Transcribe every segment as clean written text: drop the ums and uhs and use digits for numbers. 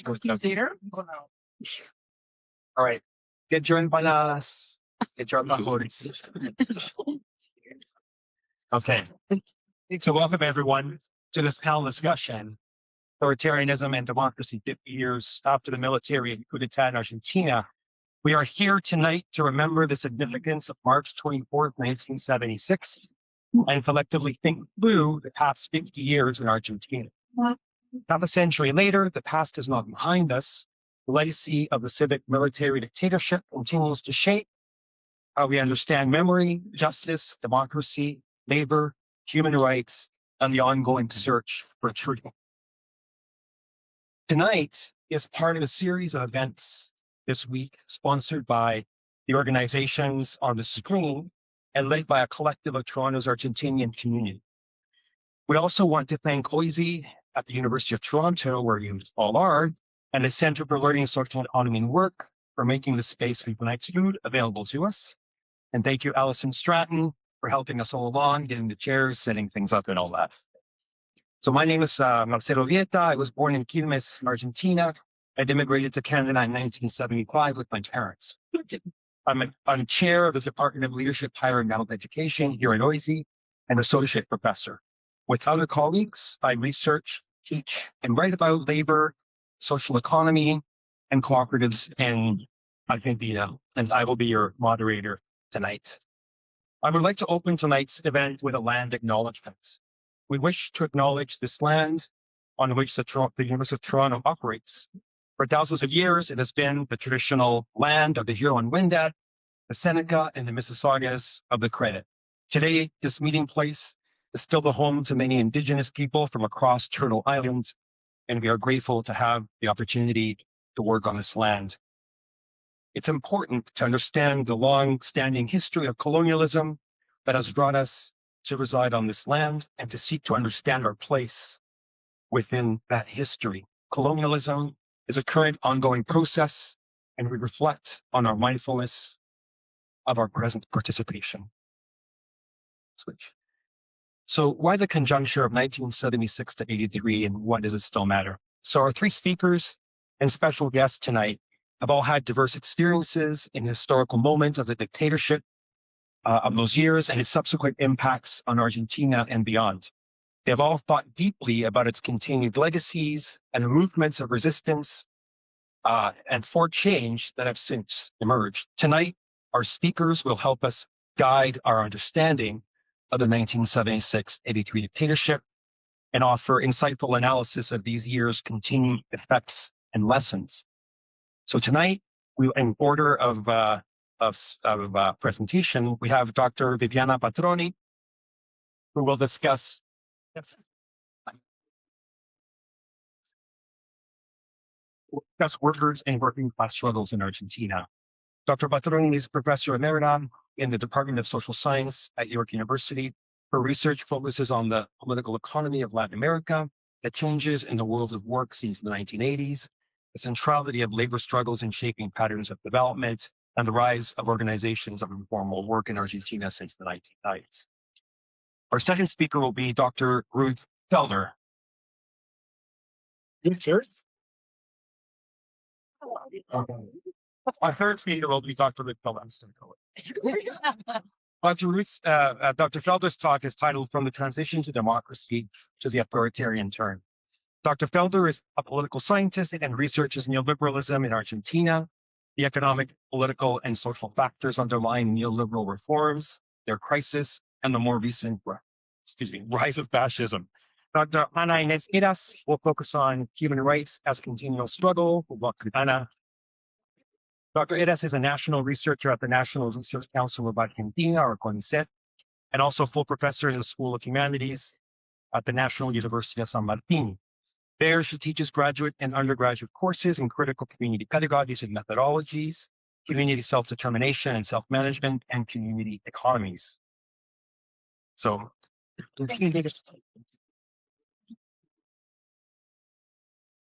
Computer? All right. Get joined by us. Get joined by us. Okay. So welcome everyone to this panel discussion, Authoritarianism and Democracy 50 Years After the Military Coup d'etat in Argentina. We are here tonight to remember the significance of March 24th, 1976, and collectively think through the past 50 years in Argentina. Half a century later, the past is not behind us. The legacy of the civic-military dictatorship continues to shape how we understand memory, justice, democracy, labor, human rights, and the ongoing search for truth. Tonight is part of a series of events this week sponsored by the organizations on the screen and led by a collective of Toronto's Argentinian community. We also want to thank OISI at the University of Toronto, where you all are, and the Center for Learning Social Autonomy and Work for making the space for tonight's food available to us. And thank you, Alison Stratton, for helping us all along, getting the chairs, setting things up and all that. So my name is Marcelo Vieta. I was born in Quilmes, Argentina. I immigrated to Canada in 1975 with my parents. I'm chair of the Department of Leadership, Higher and Adult Education here at OISI and associate professor. With other colleagues, I research, teach, and write about labor, social economy, and cooperatives in Argentina, and I will be your moderator tonight. I would like to open tonight's event with a land acknowledgement. We wish to acknowledge this land on which the University of Toronto operates. For thousands of years, it has been the traditional land of the Huron-Wendat, the Seneca, and the Mississaugas of the Credit. Today, this meeting place is still the home to many Indigenous people from across Turtle Island, and we are grateful to have the opportunity to work on this land. It's important to understand the long-standing history of colonialism that has brought us to reside on this land and to seek to understand our place within that history. Colonialism is a current ongoing process, and we reflect on our mindfulness of our present participation. Switch. So why the conjuncture of 1976 to 83, and why does it still matter? So our three speakers and special guests tonight have all had diverse experiences in the historical moment of the dictatorship of those years and its subsequent impacts on Argentina and beyond. They have all thought deeply about its continued legacies and movements of resistance and for change that have since emerged. Tonight, our speakers will help us guide our understanding of the 1976-83 dictatorship and offer insightful analysis of these years' continued effects and lessons. So tonight, in order of presentation, we have Dr. Viviana Patroni, who will discuss workers and working class struggles in Argentina. Dr. Patroni is Professor Emerita in the Department of Social Science at York University. Her research focuses on the political economy of Latin America, the changes in the world of work since the 1980s, the centrality of labor struggles in shaping patterns of development, and the rise of organizations of informal work in Argentina since the 1990s. Our second speaker will be Dr. Ruth Felder. Cheers. Our third speaker will be Dr. Ruth Felder. I'm just going to go with Dr. Felder's talk is titled From the Transition to Democracy to the Authoritarian Turn. Dr. Felder is a political scientist and researches neoliberalism in Argentina, the economic, political, and social factors underlying neoliberal reforms, their crisis, and the more recent rise of fascism. Dr. Ana Inés Eras will focus on human rights as a continual struggle. Ana. Dr. Eras is a national researcher at the National Research Council of Argentina, or CONICET, and also full professor in the School of Humanities at the National University of San Martin. There, she teaches graduate and undergraduate courses in critical community pedagogies and methodologies, community self-determination and self-management, and community economies. So, we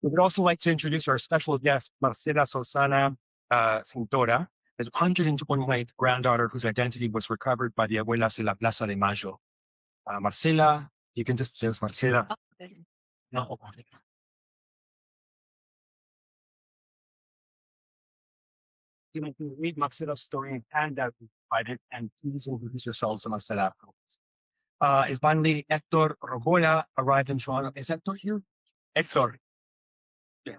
would also like to introduce our special guest, Marcela Susana Cintora, the 129th granddaughter whose identity was recovered by the Abuelas de la Plaza de Mayo. Marcela, you can just introduce Marcela. Oh, No. you know, to read Marcelo's story and that we provided, and please introduce yourselves to Marcelo. And finally, Hector Roboya arrived in Toronto. Is Hector here? Hector. Yeah.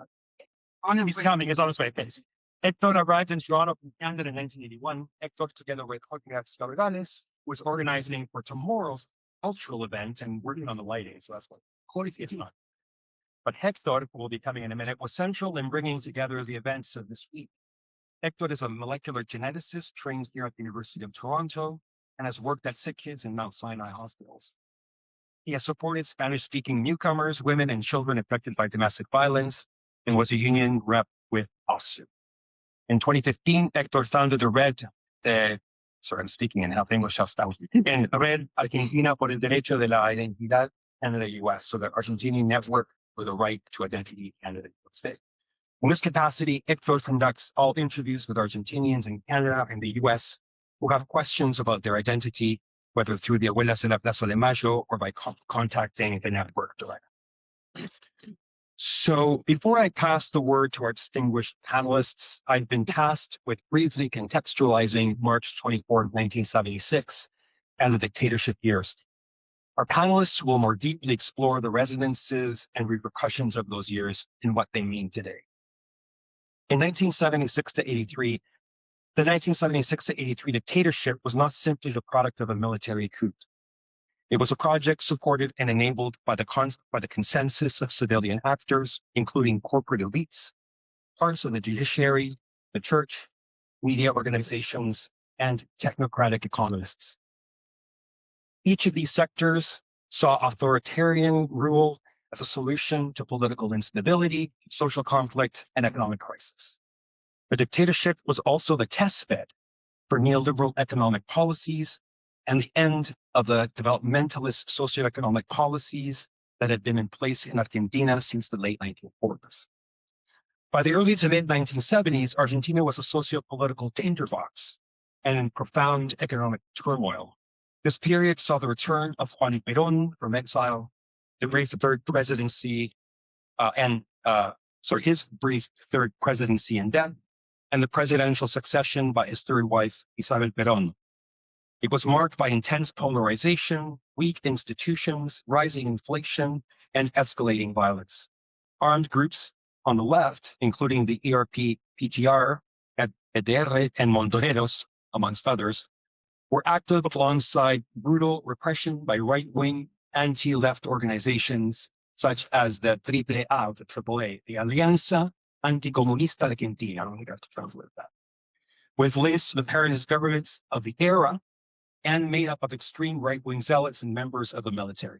He's coming. He's on his way. Please. Hector arrived in Toronto from Canada in 1981. Hector, together with Jorge Scarrales, was organizing for tomorrow's cultural event and working on the lighting. So that's what Jorge is not. But Hector, who will be coming in a minute, was central in bringing together the events of this week. Hector is a molecular geneticist trained here at the University of Toronto and has worked at sick kids in Mount Sinai hospitals. He has supported Spanish-speaking newcomers, women, and children affected by domestic violence, and was a union rep with OSU. In 2015, Hector founded the I'm speaking in half English, half Spanish, in Red Argentina por el Derecho de la Identidad and the U.S., so the Argentinian Network for the Right to Identity Canada. In this capacity, Hector conducts all interviews with Argentinians in Canada and the U.S. who have questions about their identity, whether through the Abuelas de la Plaza de Mayo or by contacting the network directly. So before I pass the word to our distinguished panelists, I've been tasked with briefly contextualizing March 24, 1976 and the dictatorship years. Our panelists will more deeply explore the resonances and repercussions of those years and what they mean today. In 1976 to 83, the 1976 to 83 dictatorship was not simply the product of a military coup. It was a project supported and enabled by the consensus of civilian actors, including corporate elites, parts of the judiciary, the church, media organizations, and technocratic economists. Each of these sectors saw authoritarian rule as a solution to political instability, social conflict, and economic crisis. The dictatorship was also the testbed for neoliberal economic policies and the end of the developmentalist socioeconomic policies that had been in place in Argentina since the late 1940s. By the early to mid-1970s, Argentina was a socio-political tinderbox and in profound economic turmoil. This period saw the return of Juan Perón from exile, the brief third presidency, his brief third presidency and death, and the presidential succession by his third wife, Isabel Perón. It was marked by intense polarization, weak institutions, rising inflation, and escalating violence. Armed groups on the left, including the ERP, PTR, EDR, and Moderators, amongst others, were active alongside brutal repression by right-wing, anti-left organizations such as the AAA, the AAA, the Alianza Anticomunista Argentina, I don't think I have to translate that, with links to the Peronist governments of the era and made up of extreme right-wing zealots and members of the military.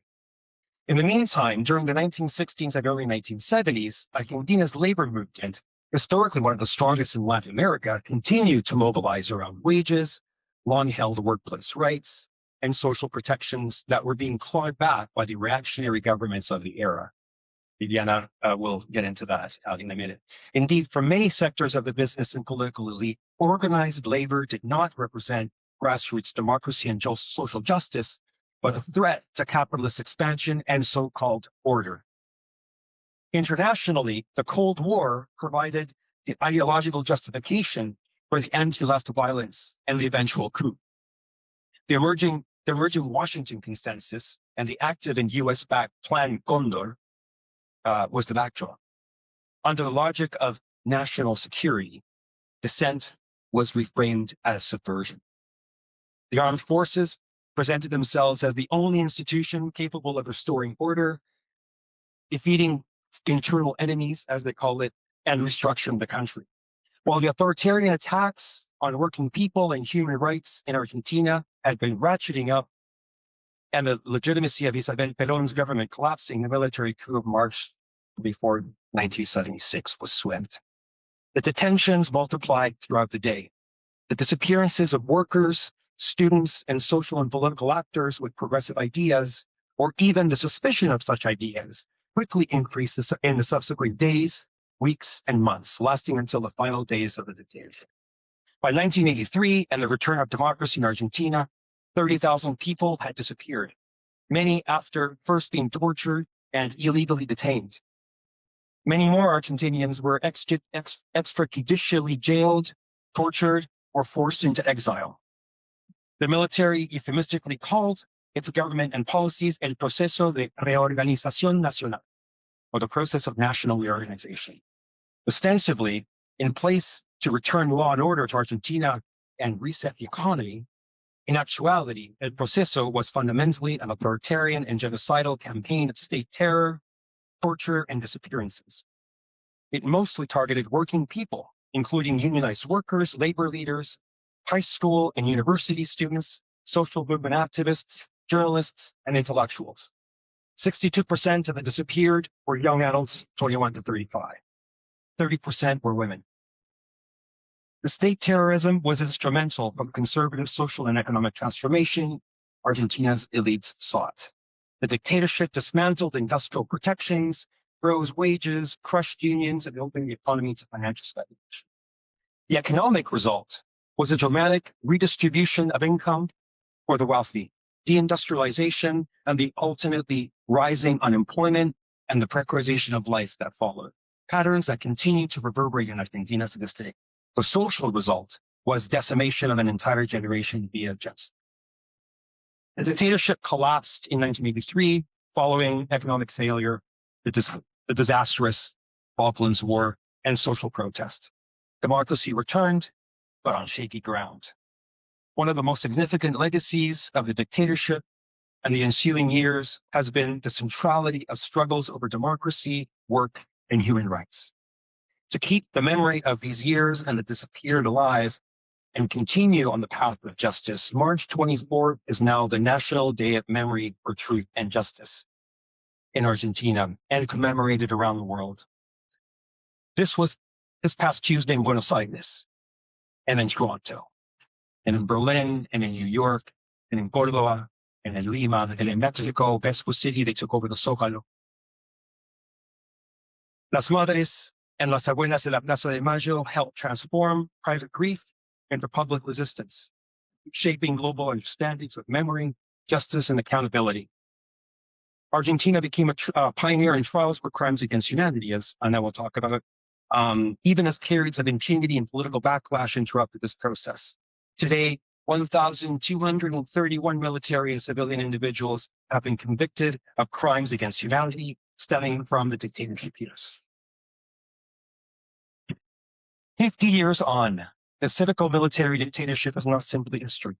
In the meantime, during the 1960s and early 1970s, Argentina's labor movement, historically one of the strongest in Latin America, continued to mobilize around wages, long-held workplace rights, and social protections that were being clawed back by the reactionary governments of the era. Vieta will get into that in a minute. Indeed, for many sectors of the business and political elite, organized labor did not represent grassroots democracy and social justice, but a threat to capitalist expansion and so-called order. Internationally, the Cold War provided the ideological justification for the anti-left violence and the eventual coup. The emerging Washington consensus and the active and US-backed Plan Condor was the backdrop. Under the logic of national security, dissent was reframed as subversion. The armed forces presented themselves as the only institution capable of restoring order, defeating internal enemies, as they call it, and restructuring the country. While the authoritarian attacks on working people and human rights in Argentina had been ratcheting up, and the legitimacy of Isabel Perón's government collapsing, the military coup of March before 1976 was swift. The detentions multiplied throughout the day. The disappearances of workers, students, and social and political actors with progressive ideas, or even the suspicion of such ideas, quickly increased in the subsequent days, weeks, and months, lasting until the final days of the dictatorship. By 1983 and the return of democracy in Argentina, 30,000 people had disappeared, many after first being tortured and illegally detained. Many more Argentinians were extrajudicially jailed tortured, or forced into exile. The military euphemistically called its government and policies el proceso de reorganización nacional, or the process of national reorganization, ostensibly in place to return law and order to Argentina and reset the economy. In actuality, El Proceso was fundamentally an authoritarian and genocidal campaign of state terror, torture, and disappearances. It mostly targeted working people, including unionized workers, labor leaders, high school and university students, social movement activists, journalists, and intellectuals. 62% of the disappeared were young adults, 21 to 35. 30% were women. The state terrorism was instrumental for the conservative social and economic transformation Argentina's elites sought. The dictatorship dismantled industrial protections, rose wages, crushed unions, and opened the economy to financial speculation. The economic result was a dramatic redistribution of income for the wealthy, deindustrialization, and the ultimately rising unemployment and the precarization of life that followed, patterns that continue to reverberate in Argentina to this day. The social result was decimation of an entire generation via genocide. The dictatorship collapsed in 1983 following economic failure, the disastrous Falklands War, and social protest. Democracy returned, but on shaky ground. One of the most significant legacies of the dictatorship and the ensuing years has been the centrality of struggles over democracy, work, and human rights. To keep the memory of these years and the disappeared alive and continue on the path of justice, March 24th is now the National Day of Memory for Truth and Justice in Argentina and commemorated around the world. This was this past Tuesday in Buenos Aires and in Toronto and in Berlin and in New York and in Córdoba and in Lima and in Mexico, Mexico City, they took over the Zócalo. Las Madres and Las Abuelas de la Plaza de Mayo helped transform private grief into public resistance, shaping global understandings of memory, justice, and accountability. Argentina became a pioneer in trials for crimes against humanity, as Ana will talk about, even as periods of impunity and political backlash interrupted this process. Today, 1,231 military and civilian individuals have been convicted of crimes against humanity stemming from the dictatorship years. 50 years on, the civico-military dictatorship is not simply history.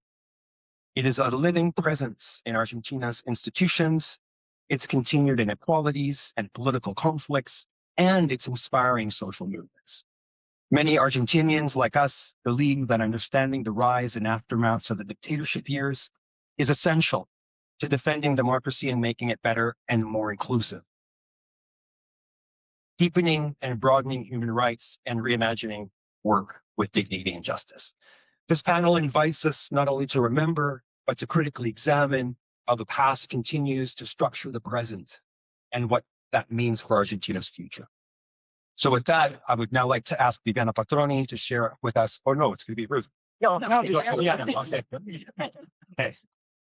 It is a living presence in Argentina's institutions, its continued inequalities and political conflicts, and its inspiring social movements. Many Argentinians like us believe that understanding the rise and aftermaths of the dictatorship years is essential to defending democracy and making it better and more inclusive. Deepening and broadening human rights and reimagining work with dignity and justice. This panel invites us not only to remember, but to critically examine how the past continues to structure the present and what that means for Argentina's future. So with that, I would now like to ask Viviana Patroni to share with us, or no, it's going to be Ruth. No, Viviana, okay. Okay. I'm going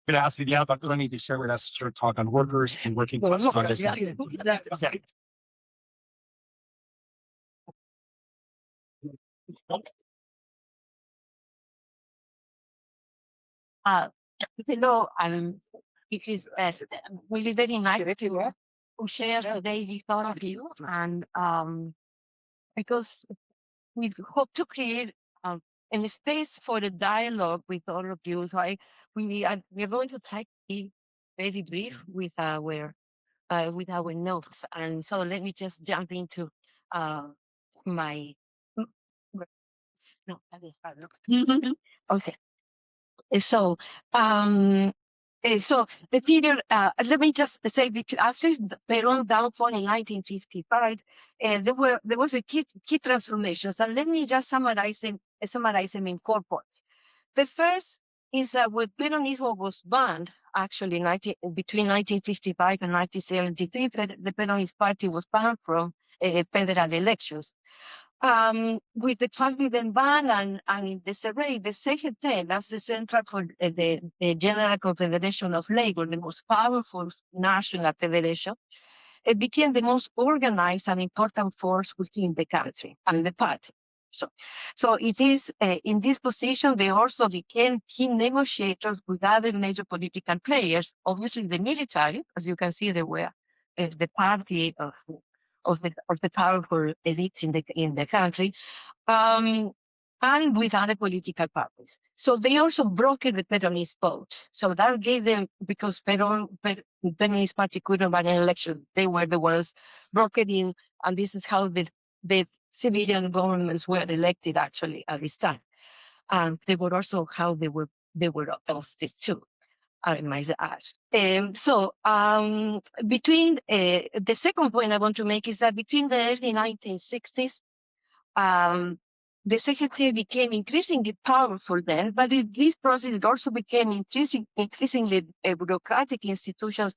to ask Viviana Patroni to share with us her talk on workers and working class. Hello, it is really very nice to share today with all of you, and because we hope to create a space for the dialogue with all of you. So we are going to try to be very brief with our notes, and so let me just jump into my no. Okay. So, so the period, let me just say that after Perón's downfall in 1955, there was a key transformations, and let me just summarize them in 4 points. The first is that when Peronismo was banned, actually between 1955 and 1973, the Peronist Party was banned from federal elections. With the Trump ban and disarray, the CGT, that's the Central for the General Confederation of Labor, the most powerful national federation, it became the most organized and important force within the country and the party. So it is in this position, they also became key negotiators with other major political players. Obviously, the military, as you can see, they were the party of the powerful elites in the country, um, and with other political parties. So they also brokered the Peronist vote. So that gave them, because Peronist party couldn't run an election, they were the ones brokering, and this is how the civilian governments were elected actually at this time. And they were also how they were ousted too, I might add. Between the second point I want to make is that between the early 1960s, the secretary became increasingly powerful then, but in this process it also became increasingly bureaucratic institutions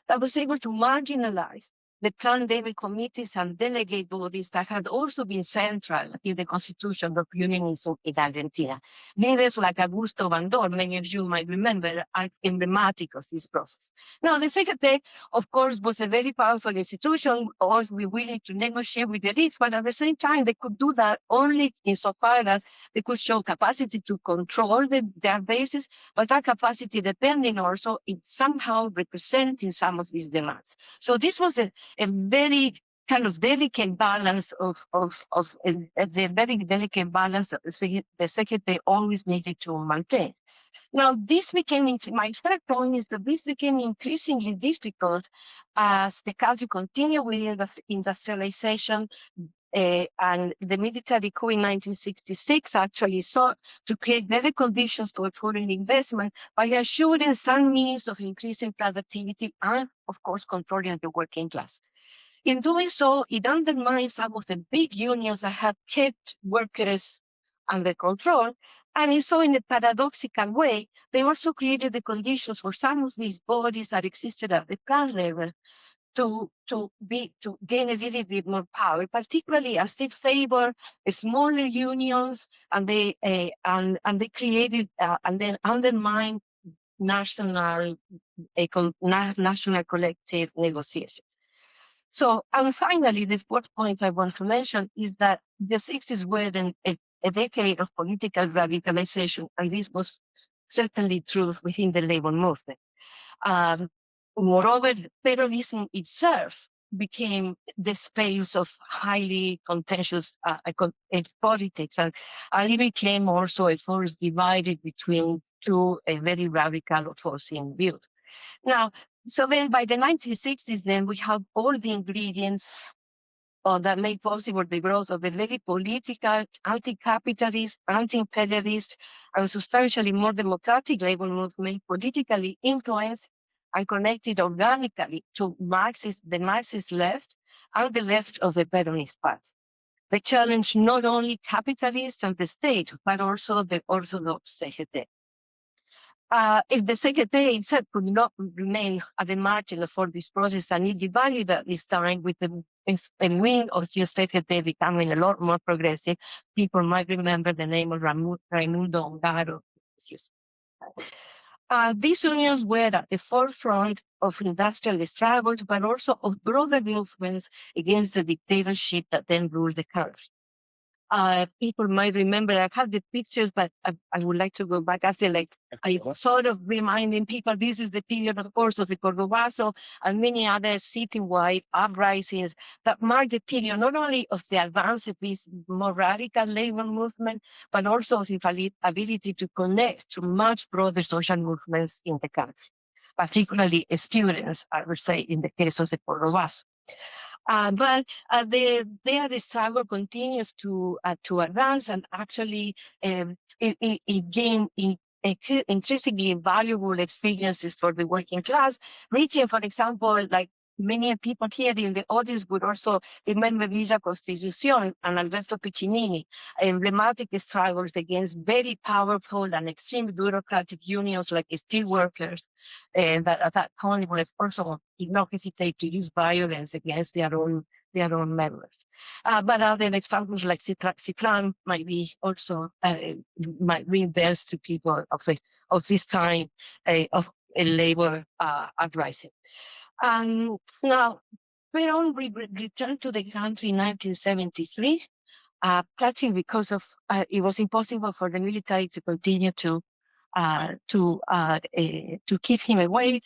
that was able to marginalize the planned daily committees and delegate bodies that had also been central in the constitution of unionism in Argentina. Leaders like Augusto Bandor, many of you might remember, are emblematic of this process. Now, the secretary, of course, was a very powerful institution, always willing to negotiate with the elites, but at the same time, they could do that only insofar as they could show capacity to control their bases, but that capacity depending also in somehow representing some of these demands. So this was a very kind of delicate balance of the very delicate balance that the secretary always needed to maintain. Now, this became, my third point is that this became increasingly difficult as the country continued with industrialization, and the military coup in 1966 actually sought to create better conditions for foreign investment by assuring some means of increasing productivity and, of course, controlling the working class. In doing so, it undermined some of the big unions that had kept workers under control. And so, in a paradoxical way, they also created the conditions for some of these bodies that existed at the class level to gain a little bit more power, particularly as it favored smaller unions, and they created and then undermined national collective negotiations. So, and finally, the fourth point I want to mention is that the 60s were a decade of political radicalization, and this was certainly true within the labor movement. Moreover, Peronism itself became the space of highly contentious politics, and it became also a force divided between two very radical opposing views. Now, so then by the 1960s, then we have all the ingredients that made possible the growth of a very political, anti-capitalist, anti-imperialist, and substantially more democratic labor movement, politically influenced and connected organically to the Marxist left and the left of the Peronist party. They challenged not only capitalists and the state, but also the orthodox CGT. If the secretary itself could not remain at the margin for this process, and it divided at this time with the wing of the secretary becoming a lot more progressive, people might remember the name of Raimundo Ongaro. These unions were at the forefront of industrial struggles, but also of broader movements against the dictatorship that then ruled the country. People might remember, I have the pictures, but I would like to go back after, I sort of reminding people, this is the period, of course, of the Cordobazo and many other citywide uprisings that marked the period not only of the advance of this more radical labor movement, but also of the ability to connect to much broader social movements in the country, particularly students, I would say, in the case of the Cordobazo. But the struggle continues to advance, and actually it gained intrinsically valuable experiences for the working class, reaching, for example, like many people here in the audience would also remember Villa Constitución and Alberto Piccinini, emblematic struggles against very powerful and extreme bureaucratic unions like steelworkers, that at that point would also did not hesitate to use violence against their own members. But other examples like Citran might be also might ring bells to people of this kind of a labor uprising. Now, Perón returned to the country in 1973, partly because of it was impossible for the military to continue to keep him away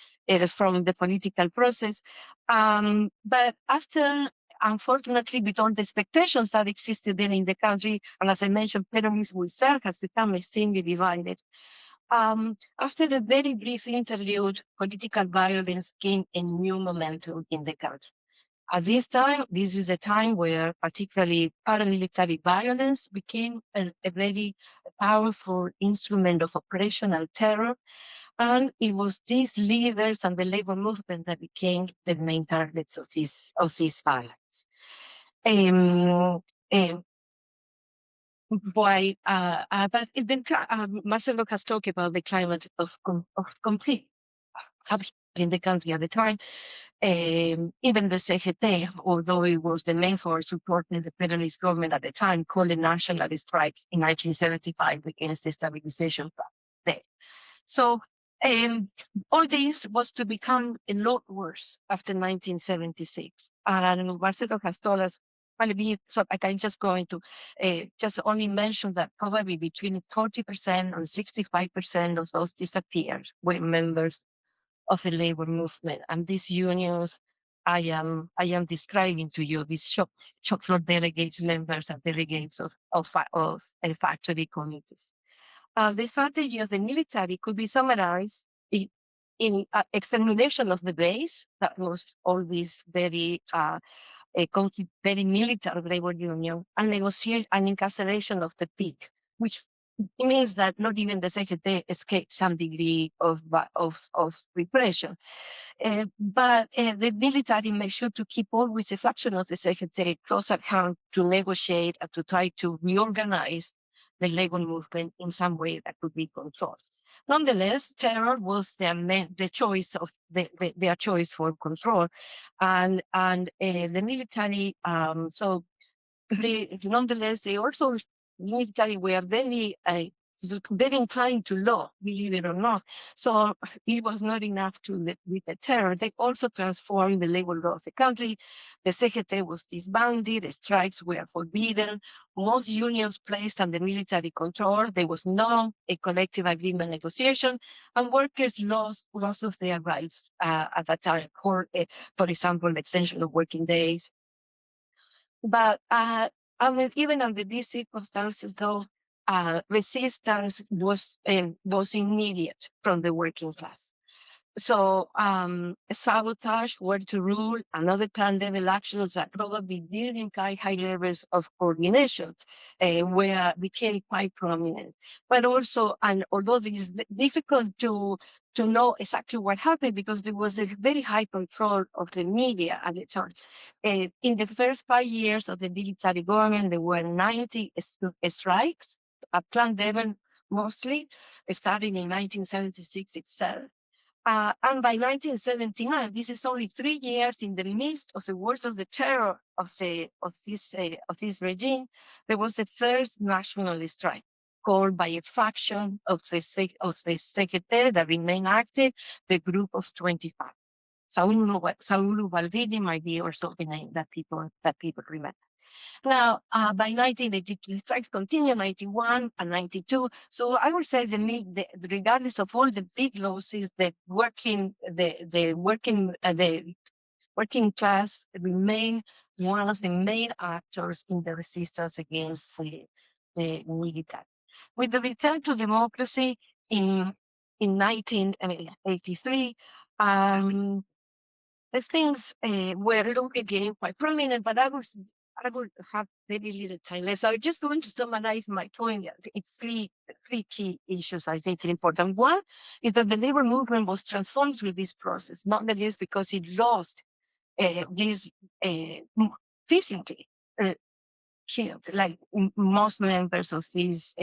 from the political process. But after, unfortunately, with all the expectations that existed then in the country, and as I mentioned, Peronism itself has become extremely divided. After the very brief interlude, political violence gained a new momentum in the country. At this time, this is a time where particularly paramilitary violence became a very powerful instrument of operational terror. And it was these leaders and the labor movement that became the main targets of this violence. But Marcelo has talked about the climate of complete upheaval in the country at the time. Even the CGT, although it was the main force supporting the Peronist government at the time, called a national strike in 1975 against the stabilization plan there. So all this was to become a lot worse after 1976. And Marcelo has told us, so I can just go into just only mention that probably between 40% and 65% of those disappeared were members of the labor movement. And these unions I am describing to you, these shop floor delegates, members and delegates of factory committees. The strategy of the military could be summarized in extermination of the base. That was always very very military labor union, and negotiation and incarceration of the peak, which means that not even the CGT escaped some degree of repression. But the military made sure to keep always a faction of the CGT close at hand to negotiate and to try to reorganize the labor movement in some way that could be controlled. Nonetheless, terror was the choice of their choice for control, and the military. Nonetheless, they also military were very inclined to law, believe it or not. So it was not enough with the terror. They also transformed the labor law of the country. The CGT was disbanded. Strikes were forbidden. Most unions placed under military control. There was no a collective agreement negotiation, and workers lost of their rights at that time. For example, the extension of working days. But even under these circumstances, though, resistance was immediate from the working class. So sabotage were to rule, another clan-level actions that probably didn't imply high levels of coordination became quite prominent. But also, and although it is difficult to know exactly what happened because there was a very high control of the media at the time. In the first 5 years of the military government, there were 90 strikes at plant level mostly, starting in 1976 itself. And by 1979, this is only 3 years in the midst of the worst of the terror of this regime, there was a first national strike called by a faction of the Secretary that remained active, the Group of 25. Saúl Valdini might be also the name that people remember. Now, by 1982, strikes continue, 91 and 92. So I would say regardless of all the big losses, the working class remain one of the main actors in the resistance against the military. With the return to democracy in 1983, the things were looking again quite prominent, but I would have very little time left. So I'm just going to summarize my point. It's three key issues I think are important. One is that the labor movement was transformed through this process, not the least because it lost this physically killed, like most members of this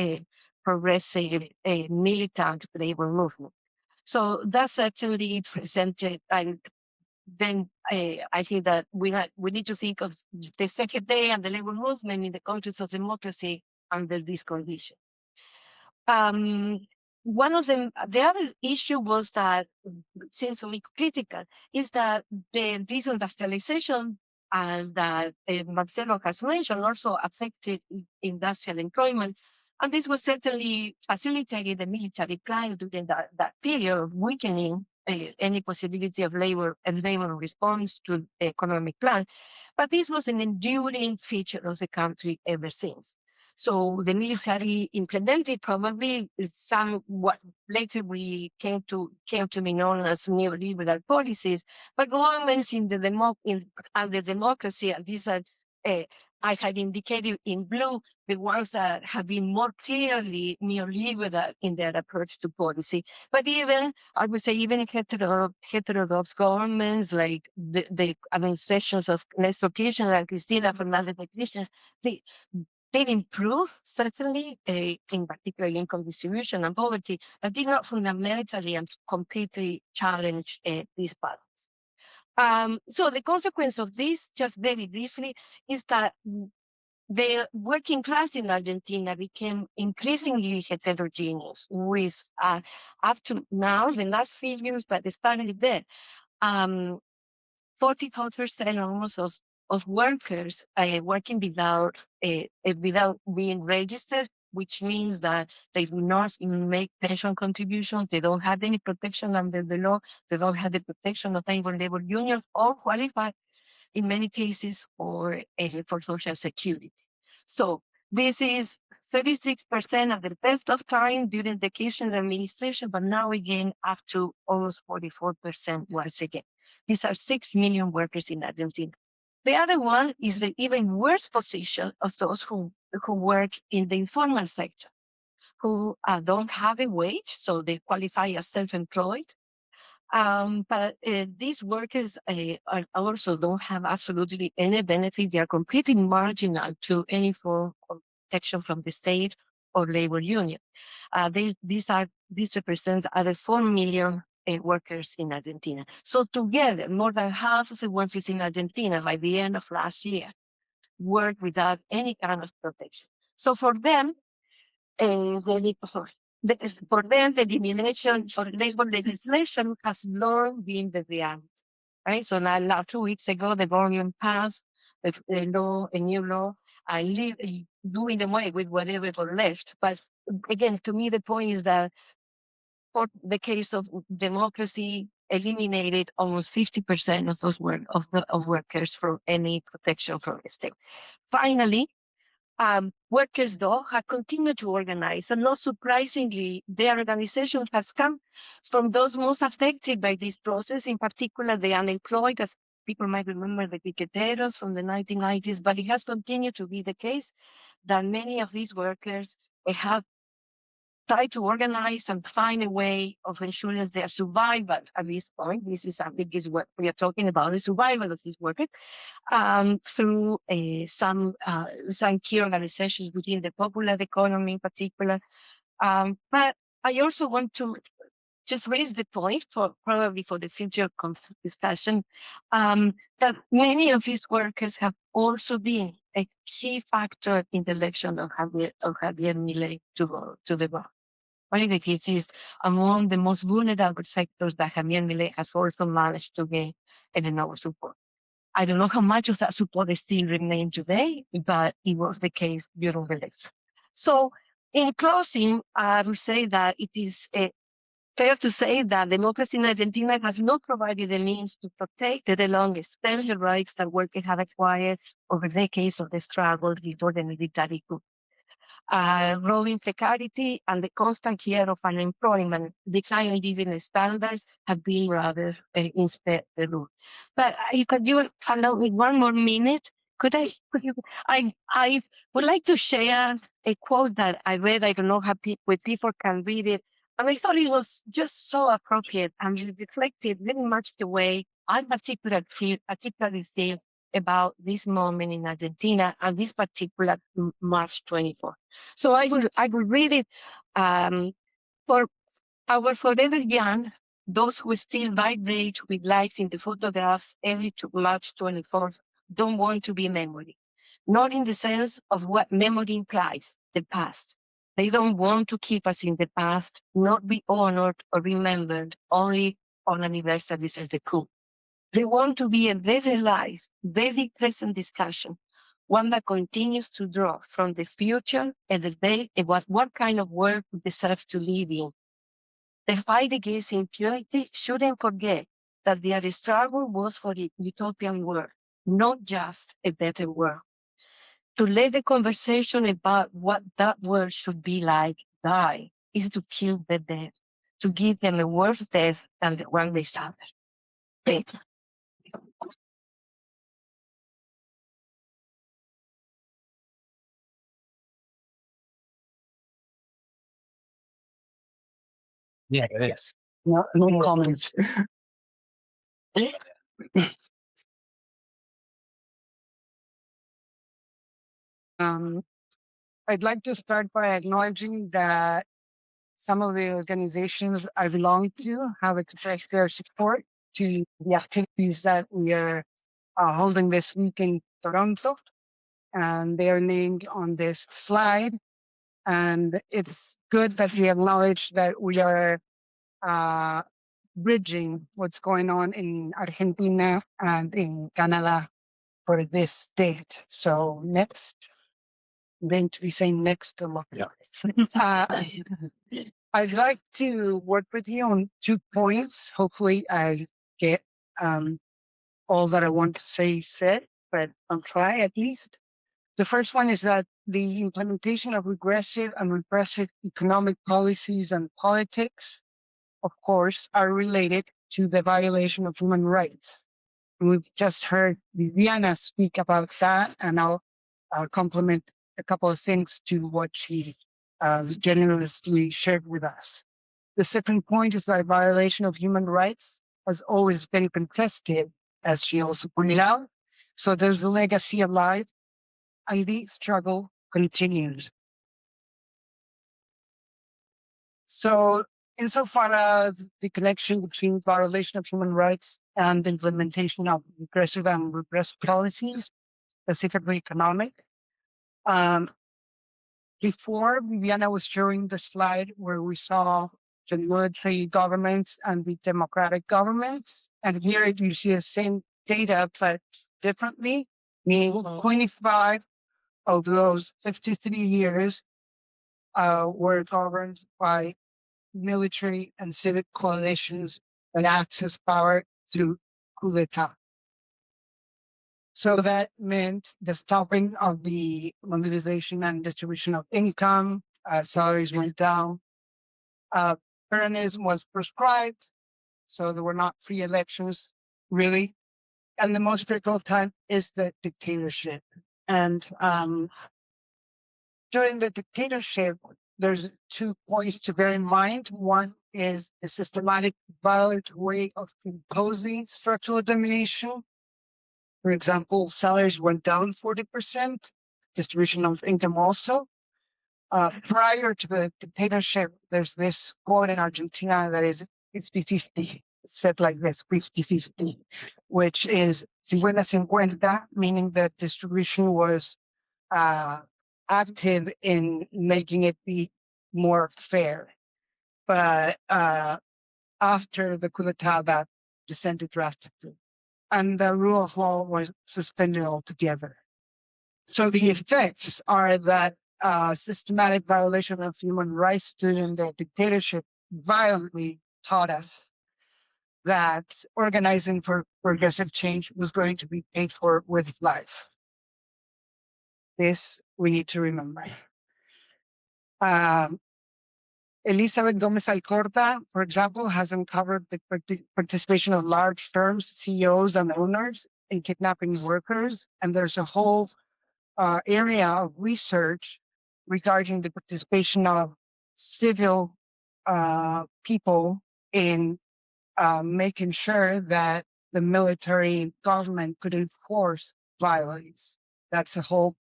progressive militant labor movement. So that certainly presented, and then I think that we need to think of the second day and the labor movement in the context of democracy under this condition. One of them, the other issue was that seems to me critical is that the disindustrialization as that Marcelo has mentioned, also affected industrial employment. And this was certainly facilitated the military plan during that period of weakening any possibility of labor response to the economic plan. But this was an enduring feature of the country ever since. So the military implemented probably some what later we came to be known as neoliberal policies, but governments in under democracy, and these are I had indicated in blue the ones that have been more clearly neoliberal in their approach to policy. But even, I would say, even heterodox governments like the administrations of Néstor Kirchner and Cristina Fernández de Kirchner, they did improve, certainly, in particular income distribution and poverty, but did not fundamentally and completely challenge these patterns. So the consequence of this, just very briefly, is that the working class in Argentina became increasingly heterogeneous with, up to now, the last figures, but they started there, 44% almost of workers working without being registered, which means that they do not make pension contributions, they don't have any protection under the law, they don't have the protection of any labor union, or qualify in many cases for social security. So this is 36% of the best of time during the Kirchner administration, but now again up to almost 44% once again. These are 6 million workers in Argentina. The other one is the even worse position of those who work in the informal sector, who don't have a wage, so they qualify as self-employed. But these workers also don't have absolutely any benefit. They are completely marginal to any form of protection from the state or labor union. This represents other 4 million workers in Argentina. So together, more than half of the workers in Argentina by the end of last year work without any kind of protection. So for them, for them, the elimination for labor legislation has long been the reality, right? So now 2 weeks ago, the government passed a new law, doing away with whatever was left. But again, to me, the point is that for the case of democracy, eliminated almost 50% of those workers from any protection from the state. Finally, workers, though, have continued to organize, and not surprisingly, their organization has come from those most affected by this process, in particular the unemployed, as people might remember the piqueteros from the 1990s, but it has continued to be the case that many of these workers have tried to organize and find a way of ensuring their survival at this point. This is, I think, is what we are talking about, the survival of these workers, through some key organizations within the popular economy in particular. But I also want to just raise the point, probably for the future discussion, that many of these workers have also been a key factor in the election of Javier Milei to go to the bar. Politics is among the most vulnerable sectors that Javier Milei has also managed to gain enough support. I don't know how much of that support still remains today, but it was the case during the election. So, in closing, I would say that it is fair to say that democracy in Argentina has not provided the means to protect the long-established rights that workers have acquired over decades of the struggle before the military coup. Growing precarity and the constant fear of unemployment, declining living standards have been rather instead the rule. But could you allow me 1 more minute? I would like to share a quote that I read. I don't know how people can read it. And I thought it was just so appropriate, and it reflected very much the way I particularly feel about this moment in Argentina and this particular March 24. So I will read it. For our forever young, those who still vibrate with life in the photographs every March 24th don't want to be memory, not in the sense of what memory implies, the past. They don't want to keep us in the past, not be honored or remembered only on anniversaries as the coup. They want to be a very live, very present discussion, one that continues to draw from the future and the day about what kind of world we deserve to live in. The fight against impunity shouldn't forget that their struggle was for a utopian world, not just a better world. To let the conversation about what that world should be like die is to kill the dead, to give them a worse death than the one they suffered. Thank you. Yeah, it is. No comments. I'd like to start by acknowledging that some of the organizations I belong to have expressed their support to the activities that we are holding this week in Toronto, and they are named on this slide. And it's good that we acknowledge that we are bridging what's going on in Argentina and in Canada for this date. So next, I'm going to be saying next a lot. Yeah. I'd like to work with you on 2 points. Hopefully I get all that I want to say said, but I'll try at least. The first one is that the implementation of regressive and repressive economic policies and politics, of course, are related to the violation of human rights. We've just heard Viviana speak about that, and I'll complement a couple of things to what she generously shared with us. The second point is that violation of human rights has always been contested, as she also pointed out. So there's a legacy alive, and the struggle continues. So insofar as the connection between violation of human rights and the implementation of regressive and repressive policies, specifically economic, before Viviana was showing the slide where we saw the military governments and the democratic governments, and here you see the same data but differently, meaning 25 of those 53 years were governed by military and civic coalitions that access power through coup d'etat. So that meant the stopping of the mobilization and distribution of income, salaries went down, Peronism was prescribed, so there were not free elections, really. And the most critical time is the dictatorship. And during the dictatorship, there's 2 points to bear in mind. One is a systematic, violent way of imposing structural domination. For example, salaries went down 40%, distribution of income also. Prior to the dictatorship, there's this quote in Argentina that is 50-50, said like this, 50-50, which is 50-50, meaning that distribution was active in making it be more fair. But after the coup d'etat, that descended drastically, and the rule of law was suspended altogether. So the effects are that systematic violation of human rights during the dictatorship violently taught us that organizing for progressive change was going to be paid for with life. This we need to remember. Elizabeth Gomez Alcorta, for example, has uncovered the participation of large firms, CEOs, and owners in kidnapping workers. And there's a whole area of research regarding the participation of civil people in making sure that the military government could enforce violence. That's a whole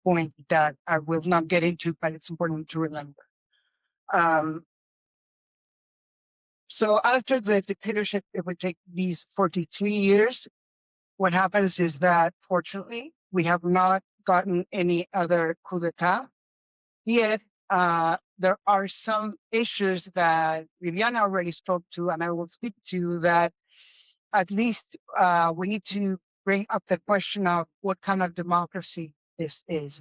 point that I will not get into, but it's important to remember. So after the dictatorship, it would take these 43 years. What happens is that, fortunately, we have not gotten any other coup d'etat. Yet, there are some issues that Viviana already spoke to, and I will speak to, that at least we need to bring up the question of what kind of democracy this is.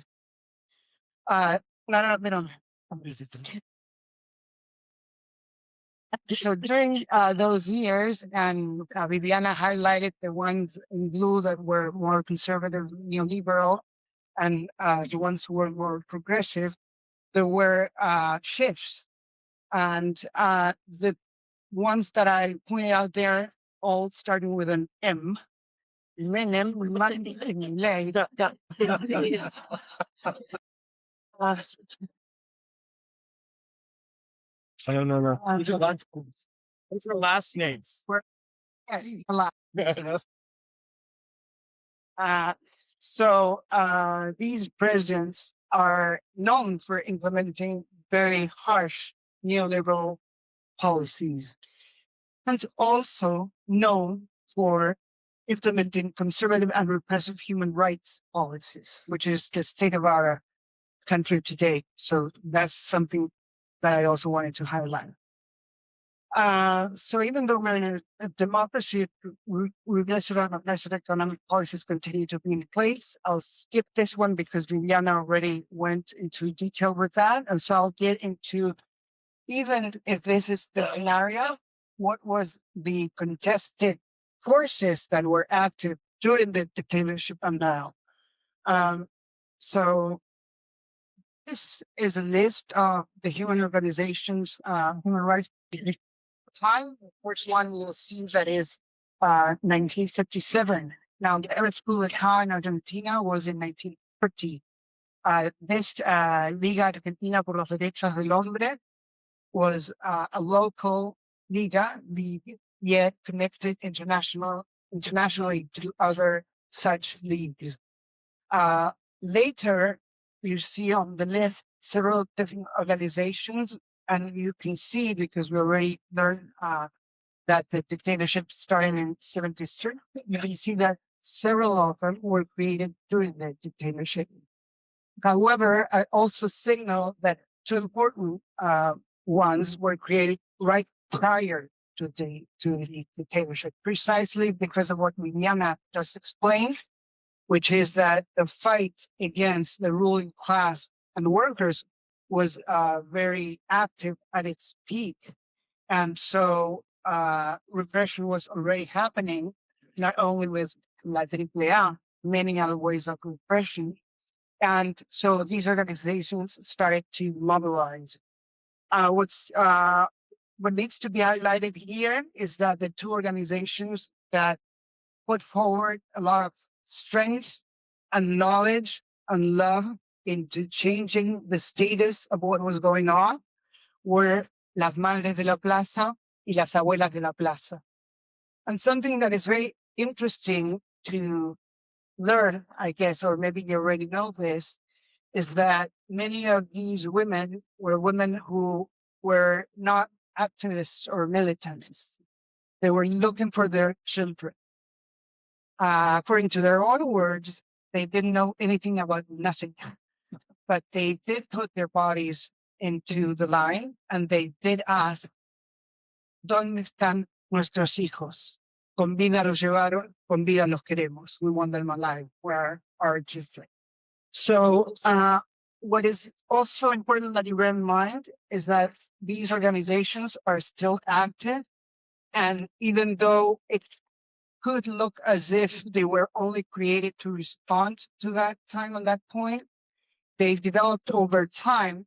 So during those years, and Viviana highlighted the ones in blue that were more conservative, neoliberal, and the ones who were more progressive, there were shifts. And the ones that I pointed out there, all starting with an M. Menem, No. Those are last names. yes, a lot. So these presidents are known for implementing very harsh neoliberal policies, and also known for implementing conservative and repressive human rights policies, which is the state of our country today. So that's something that I also wanted to highlight. So even though we're in a democracy, regressive and oppressive economic policies continue to be in place. I'll skip this one because Viviana already went into detail with that. And so I'll get into, even if this is the scenario, what was the contested forces that were active during the dictatorship and now. So this is a list of the human organizations, human rights time. The first one you'll see that is 1957. Now, the first coup d'etat in Argentina was in 1930. This Liga Argentina por los Derechos del Hombre was a local liga, yet connected internationally to other such leagues. Later, you see on the list several different organizations, and you can see, because we already learned that the dictatorship started in 1973, you can see that several of them were created during the dictatorship. However, I also signal that two important ones were created right prior to the dictatorship, precisely because of what Viviana just explained, which is that the fight against the ruling class and workers was very active at its peak. And so repression was already happening, not only with La AAA, many other ways of repression. And so these organizations started to mobilize. What needs to be highlighted here is that the two organizations that put forward a lot of strength and knowledge and love into changing the status of what was going on were Las Madres de la Plaza y Las Abuelas de la Plaza. And something that is very interesting to learn, I guess, or maybe you already know this, is that many of these women were women who were not activists or militants. They were looking for their children. According to their own words, they didn't know anything about nothing, but they did put their bodies into the line, and they did ask, ¿dónde están nuestros hijos? Con vida los llevaron, con vida los queremos. We want them alive. Where are our children? So what is also important that you bear in mind is that these organizations are still active, and even though it could look as if they were only created to respond to that time and that point, they've developed over time,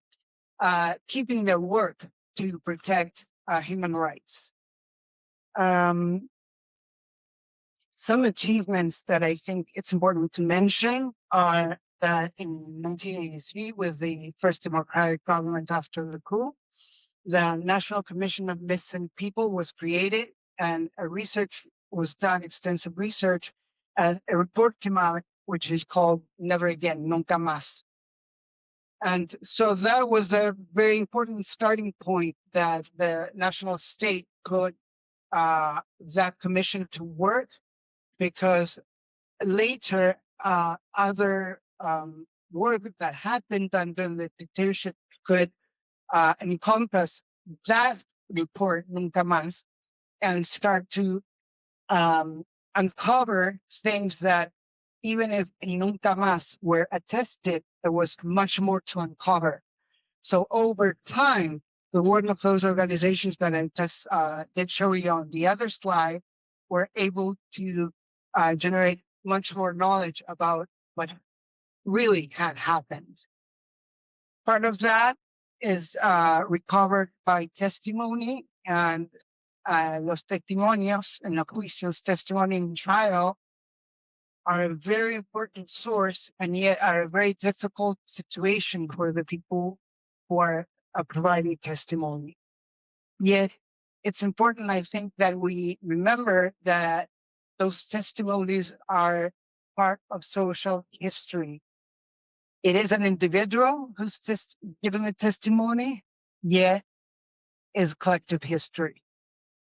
keeping their work to protect human rights. Some achievements that I think it's important to mention are that in 1983, with the first democratic government after the coup, the National Commission of Missing People was created, and a research was done, extensive research, and a report came out, which is called Never Again, Nunca Más. And so that was a very important starting point that the national state could that commission to work, because later other work that had been done during the dictatorship could encompass that report, Nunca Más, and start to uncover things that even if nunca más were attested, there was much more to uncover. So over time, the work of those organizations that I just did show you on the other slide were able to generate much more knowledge about what really had happened. Part of that is recovered by testimony, and los testimonios en los juicios, testimony in trial, are a very important source and yet are a very difficult situation for the people who are providing testimony. Yet it's important, I think, that we remember that those testimonies are part of social history. It is an individual who's just giving a testimony, yet is collective history.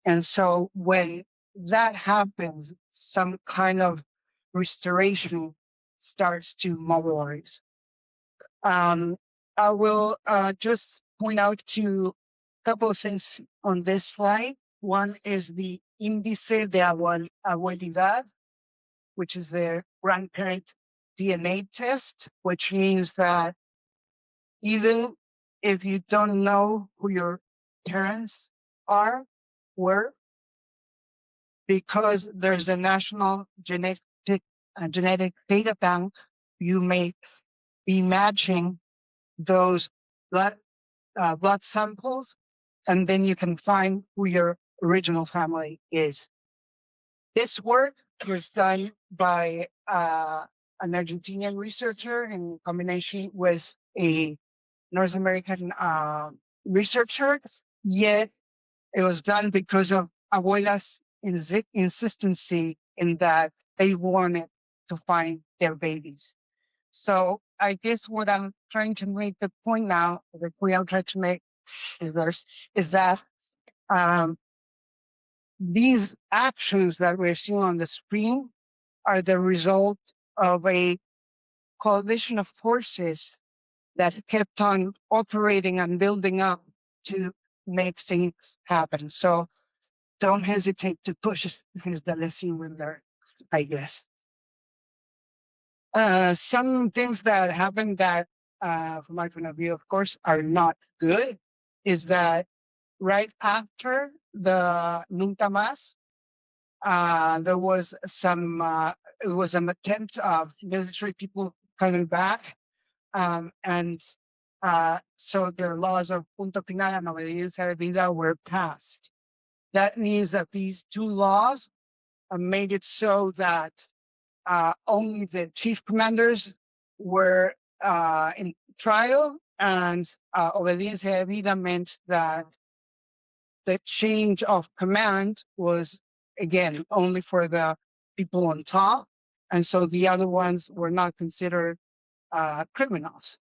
And so when that happens, some kind of restoration starts to mobilize. I will just point out to a couple of things on this slide. One is the índice de abuelidad, which is the grandparent DNA test, which means that even if you don't know who your parents were, because there's a national genetic data bank, you may be matching those blood samples, and then you can find who your original family is. This work was done by an Argentinian researcher in combination with a North American researcher, yet it was done because of abuela's insistency in that they wanted to find their babies. So I guess what I'm trying to make the point now, the point I'm trying to make is that these actions that we're seeing on the screen are the result of a coalition of forces that kept on operating and building up to make things happen. So don't hesitate to push is the lesson we learned, I guess. Some things that happened that, from my point of view, of course, are not good, is that right after the Nunca Más, there was some, it was an attempt of military people coming back, and so the laws of Punto Final and Obediencia Debida were passed. That means that these two laws made it so that only the chief commanders were in trial, and Obediencia Debida meant that the change of command was, again, only for the people on top, and so the other ones were not considered criminals.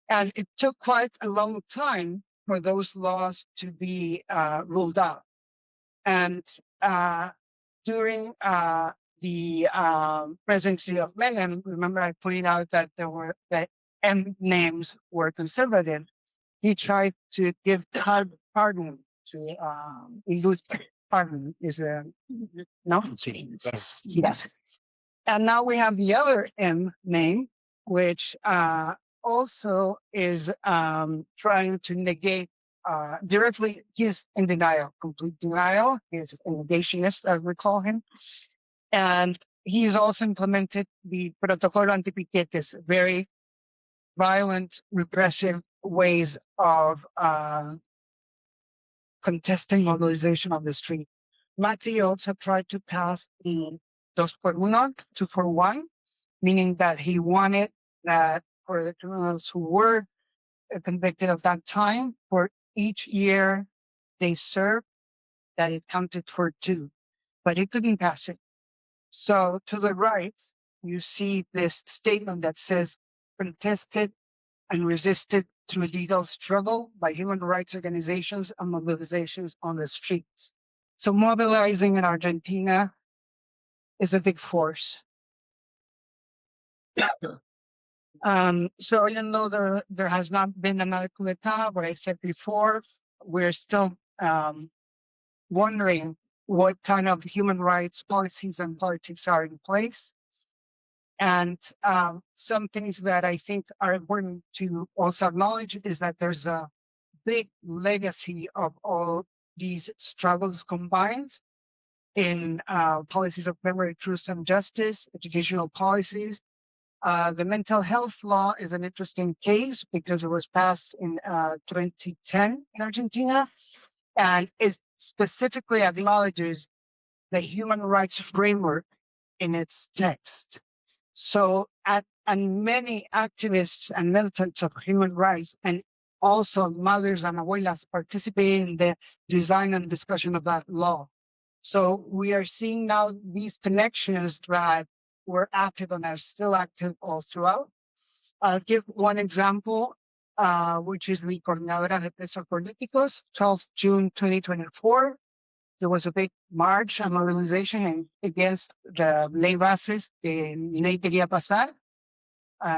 And it took quite a long time for those laws to be ruled out. And during the presidency of Menem, remember I pointed out that there were that M names were conservative. He tried to give pardon to induce pardon is a no? Yes. And now we have the other M name, which also is trying to negate directly. He's in denial, complete denial. He's a negationist, as we call him. And he's also implemented the Protocolo Antipiquetes, very violent, repressive ways of contesting mobilization on the street. Macri also tried to pass the 2x1, 2-for-1, meaning that he wanted that for the criminals who were convicted of that time, for each year they served, that it counted for 2, but he couldn't pass it. So to the right, you see this statement that says contested and resisted through legal struggle by human rights organizations and mobilizations on the streets. So mobilizing in Argentina is a big force. So even though there has not been another coup d'etat, what I said before, we're still wondering what kind of human rights policies and politics are in place. And some things that I think are important to also acknowledge is that there's a big legacy of all these struggles combined in policies of memory, truth, and justice, educational policies. The mental health law is an interesting case because it was passed in 2010 in Argentina, and it specifically acknowledges the human rights framework in its text. So, and many activists and militants of human rights, and also mothers and abuelas, participate in the design and discussion of that law. So we are seeing now these connections that were active and are still active all throughout. I'll give one example, which is the Coordinadora de Presos Políticos, 12th June 2024. There was a big march and mobilization against the ley bases que Milei quería pasar.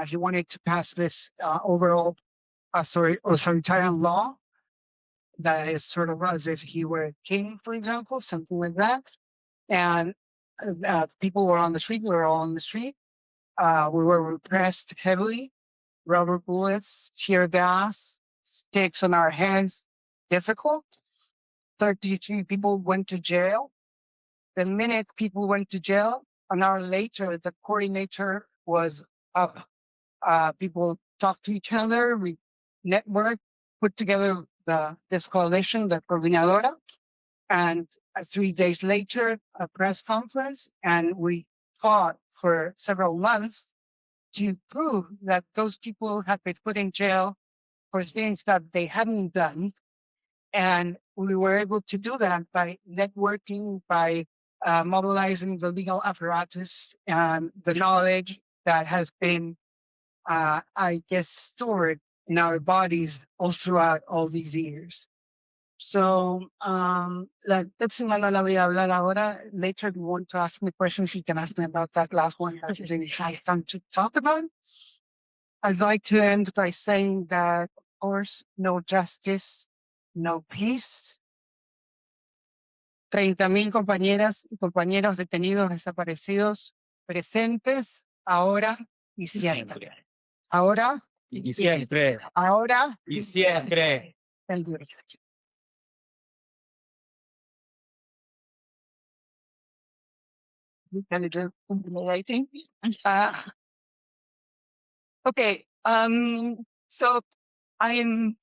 He wanted to pass this overall authoritarian law that is sort of as if he were a king, for example, something like that. And people were on the street. We were all on the street. We were repressed heavily. Rubber bullets, tear gas, sticks on our heads. Difficult. 33 people went to jail. The minute people went to jail, an hour later, the coordinator was up. People talked to each other, we networked, put together this coalition, the Coordinadora, and 3 days later, a press conference, and we fought for several months to prove that those people had been put in jail for things that they hadn't done. And we were able to do that by networking, by mobilizing the legal apparatus and the knowledge that has been, I guess, stored in our bodies all throughout all these years. So, la próxima no la voy a hablar ahora. Later, if you want to ask me questions, you can ask me about that last one that you didn't have time to talk about. I'd like to end by saying that, of course, no justice, no peace. 30,000 compañeras y compañeros detenidos, desaparecidos, presentes, ahora y siempre. Ahora Y siempre. ahora Y siempre. Thank you. Intimidating. Okay. So I'm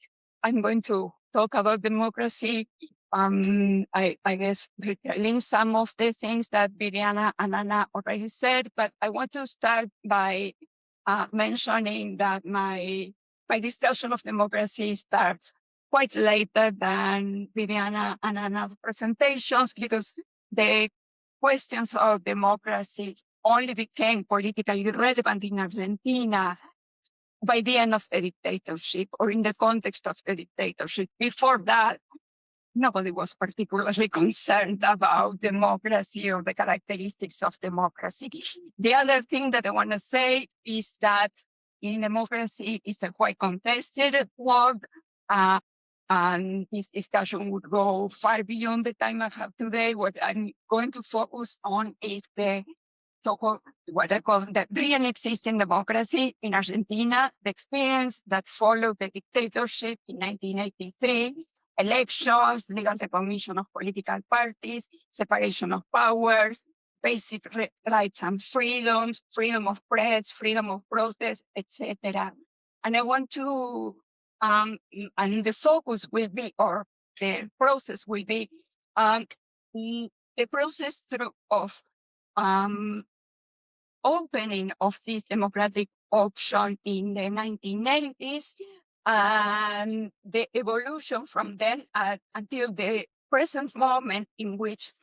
going to talk about democracy. I guess retelling some of the things that Viviana and Anna already said, but I want to start by mentioning that my discussion of democracy starts quite later than Viviana and Anna's presentations, because the questions of democracy only became politically relevant in Argentina by the end of the dictatorship, or in the context of the dictatorship. Before that, nobody was particularly concerned about democracy or the characteristics of democracy. The other thing that I want to say is that in democracy is a quite contested word, and this discussion would go far beyond the time I have today. What I'm going to focus on is what I call the pre-existing democracy in Argentina, the experience that followed the dictatorship in 1983, elections, legal recognition of political parties, separation of powers, basic rights and freedoms, freedom of press, freedom of protest, etc. And I want to, and the focus will be, or the process will be, the process of opening of this democratic option in the 1990s, and the evolution from then until the present moment, in which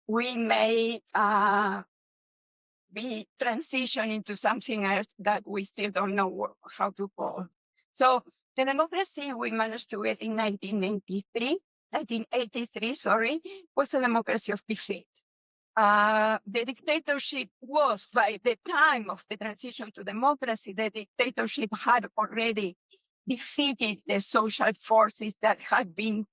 we may be transitioning to something else that we still don't know how to call. So the democracy we managed to get in 1983, was a democracy of defeat. The dictatorship was, by the time of the transition to democracy, the dictatorship had already defeated the social forces that had been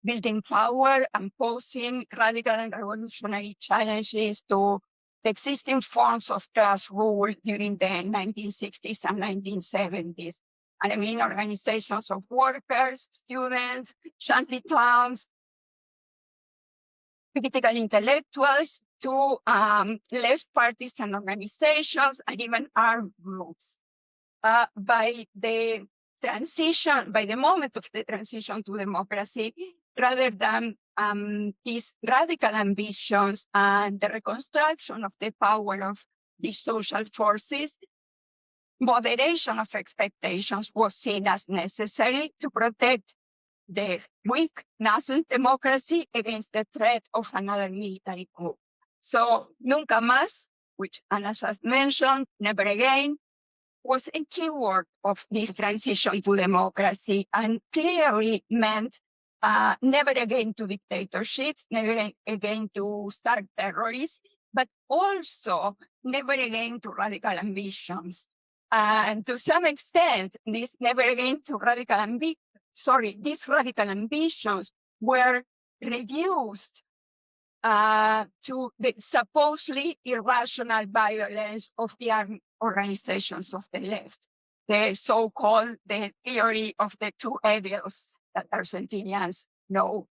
building power and posing radical and revolutionary challenges to the existing forms of class rule during the 1960s and 1970s. And I mean organizations of workers, students, shanty towns, critical intellectuals, to left parties and organizations, and even armed groups. By the moment of the transition to democracy, rather than these radical ambitions and the reconstruction of the power of these social forces, moderation of expectations was seen as necessary to protect the weak nascent democracy against the threat of another military coup. So, nunca más, which Anna just mentioned, never again, was a keyword of this transition to democracy, and clearly meant never again to dictatorships, never again to start terrorists, but also never again to radical ambitions. And to some extent, this never again to these radical ambitions were reduced to the supposedly irrational violence of the armed organizations of the left, the so-called the theory of the two evils that Argentinians know.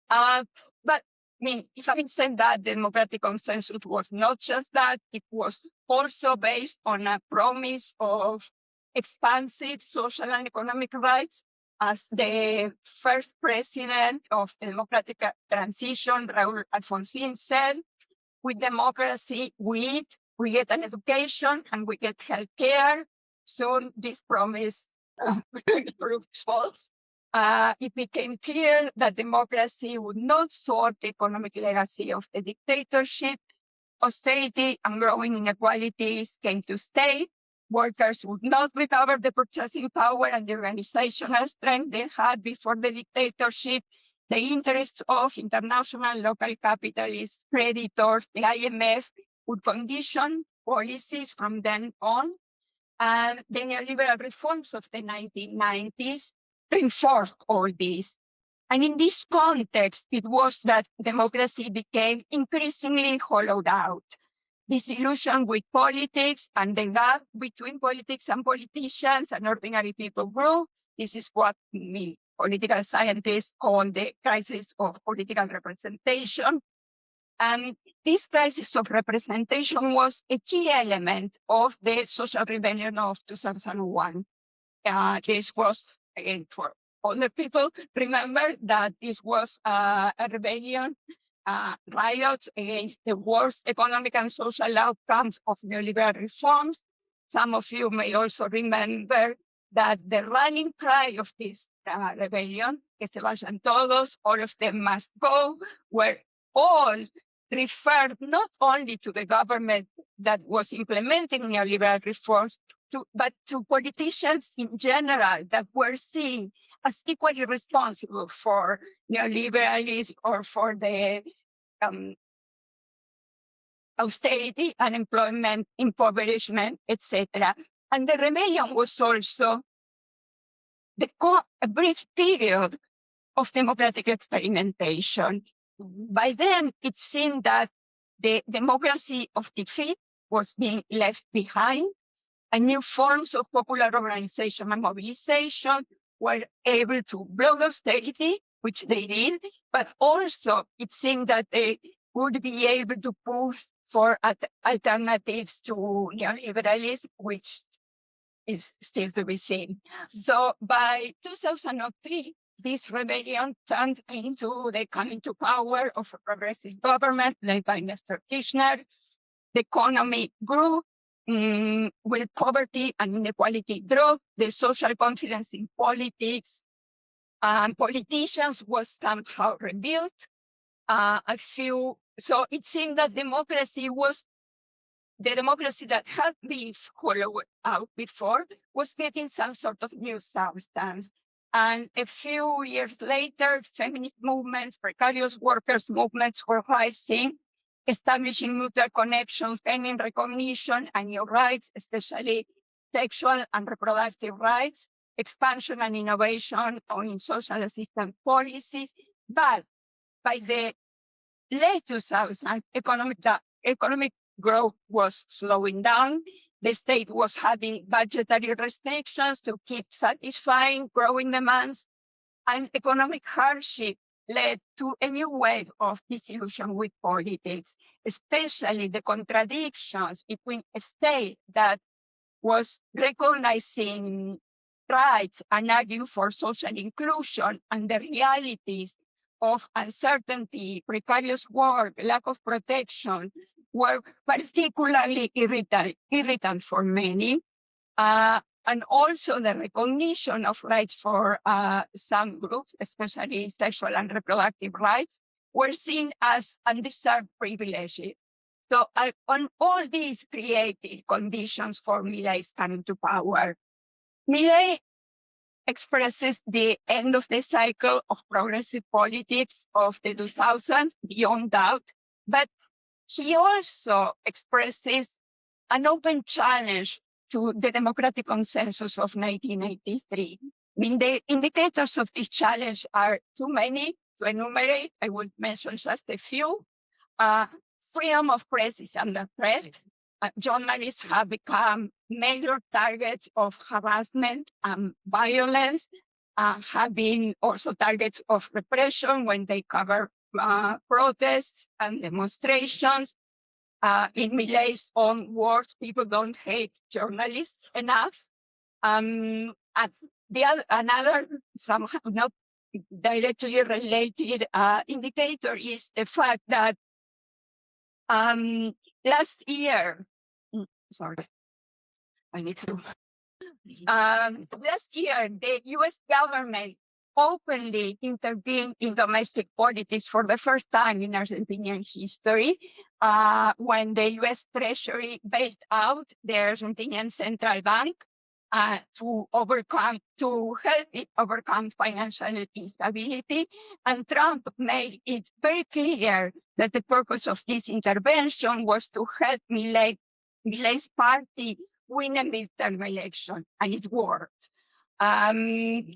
But I mean, having said that, the democratic consensus was not just that, it was also based on a promise of expansive social and economic rights. As the first president of the democratic transition, Raúl Alfonsín, said, with democracy, we get an education and we get health care. Soon this promise proved false. It became clear that democracy would not solve the economic legacy of the dictatorship. Austerity and growing inequalities came to stay. Workers would not recover the purchasing power and the organizational strength they had before the dictatorship. The interests of international local capitalists, creditors, the IMF would condition policies from then on. And the neoliberal reforms of the 1990s reinforced all this. And in this context, it was that democracy became increasingly hollowed out. Disillusion with politics and the gap between politics and politicians and ordinary people grew. This is what political scientists call the crisis of political representation. And this crisis of representation was a key element of the social rebellion of 2001. This was, again, for older people, remember that this was a rebellion, riots against the worst economic and social outcomes of neoliberal reforms. Some of you may also remember that the rallying cry of this rebellion, que se vayan todos, all of them must go, were all referred not only to the government that was implementing neoliberal reforms, but to politicians in general that were seen as equally responsible for neoliberalism or for the austerity, unemployment, impoverishment, etc. And the rebellion was also a brief period of democratic experimentation. By then, it seemed that the democracy of defeat was being left behind, and new forms of popular organization and mobilization were able to block austerity, which they did, but also it seemed that they would be able to push for alternatives to neoliberalism, which is still to be seen. So by 2003, this rebellion turned into the coming to power of a progressive government led by Mr. Kirchner. The economy grew, with poverty and inequality dropped, the social confidence in politics and politicians was somehow rebuilt. So it seemed that democracy was the democracy that had been hollowed out before was getting some sort of new substance. And a few years later, feminist movements, precarious workers movements were rising, establishing mutual connections, gaining recognition and new rights, especially sexual and reproductive rights, expansion and innovation in social assistance policies. But by the late 2000s, economic growth was slowing down. The state was having budgetary restrictions to keep satisfying growing demands, and economic hardship led to a new wave of disillusion with politics, especially the contradictions between a state that was recognizing rights and arguing for social inclusion and the realities of uncertainty, precarious work, lack of protection were particularly irritant for many. And also the recognition of rights for some groups, especially sexual and reproductive rights, were seen as undeserved privileges. So on all these created conditions for Milei's coming to power. Milei expresses the end of the cycle of progressive politics of the 2000s, beyond doubt, but he also expresses an open challenge to the democratic consensus of 1983. I mean, the indicators of this challenge are too many to enumerate. I will mention just a few. Freedom of press is under threat. Journalists have become major targets of harassment and violence, have been also targets of repression when they cover protests and demonstrations. In Milei's own words, people don't hate journalists enough. And another somehow not directly related indicator is the fact that last year, sorry, I need to. Last year, the U.S. government openly intervened in domestic politics for the first time in Argentinian history, when the U.S. Treasury bailed out the Argentinian Central Bank to help it overcome financial instability. And Trump made it very clear that the purpose of this intervention was to help Milei's party win a midterm election, and it worked. The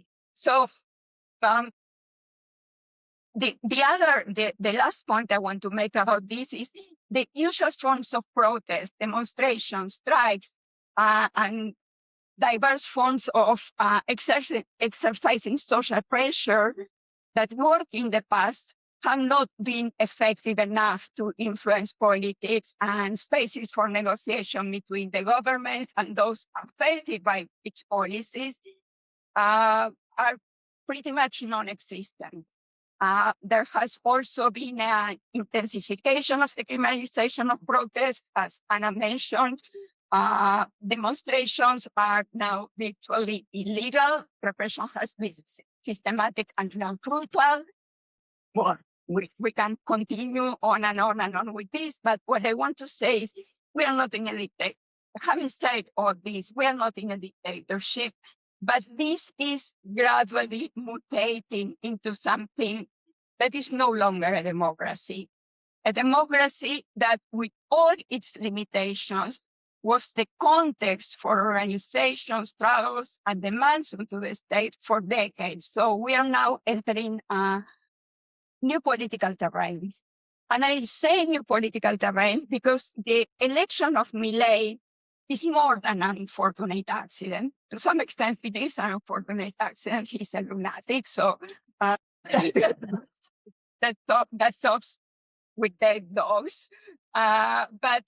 last point I want to make about this is the usual forms of protest, demonstrations, strikes, and diverse forms of exercising social pressure that worked in the past have not been effective enough to influence politics, and spaces for negotiation between the government and those affected by its policies are pretty much non-existent. There has also been an intensification of the criminalization of protests, as Anna mentioned. Demonstrations are now virtually illegal. Repression has been systematic and non-brutal. Well, we can continue on and on and on with this, but what I want to say is we are not in a dictatorship. Having said all this, we are not in a dictatorship, but this is gradually mutating into something that is no longer a democracy. A democracy that, with all its limitations, was the context for organization, struggles, and demands into the state for decades. So we are now entering a new political terrain. And I say new political terrain because the election of Milei is more than an unfortunate accident. To some extent, it is an unfortunate accident. He's a lunatic, so that talks with dead dogs. But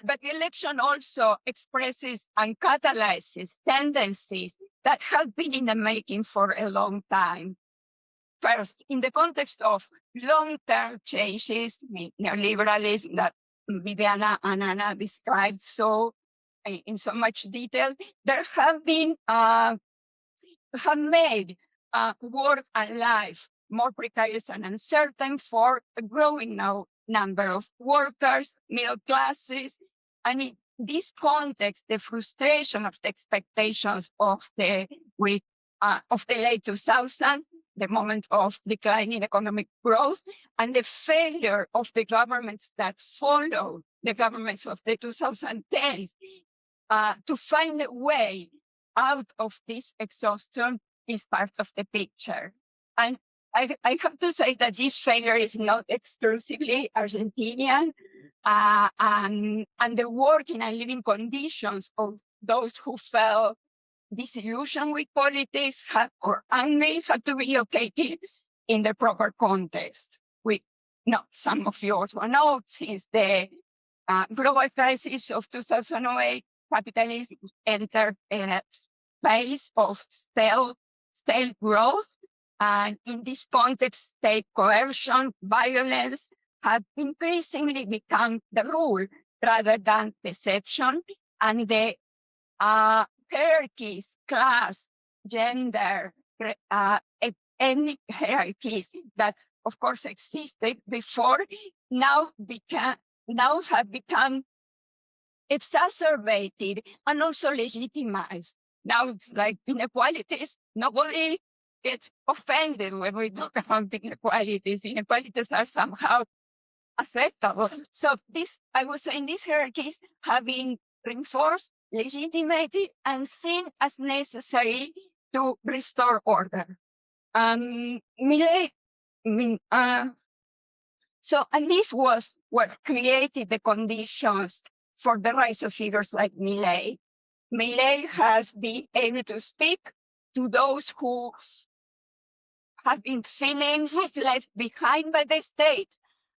the election also expresses and catalyzes tendencies that have been in the making for a long time. First, in the context of long-term changes, neoliberalism that Viviana and Anna described in so much detail, there have made work and life more precarious and uncertain for a growing number of workers, middle classes, and in this context, the frustration of the expectations of the late 2000s, the moment of declining economic growth, and the failure of the governments that followed, the governments of the 2010s, to find a way out of this exhaustion is part of the picture. And I have to say that this failure is not exclusively Argentinian, and the working and living conditions of those who felt disillusioned with politics or angry have to be located in the proper context. Some of you also know, since the global crisis of 2008, capitalism entered a phase of stale growth. And in this context, state coercion, violence have increasingly become the rule rather than the exception. And the hierarchies, class, gender, ethnic hierarchies that, of course, existed before now have become exacerbated and also legitimized. Now it's like inequalities. Nobody gets offended when we talk about inequalities. Inequalities are somehow acceptable. So I was saying, these hierarchies have been reinforced, legitimated, and seen as necessary to restore order. Millet, and this was what created the conditions for the rise of figures like Millet. Millet has been able to speak to those who have been feeling left behind by the state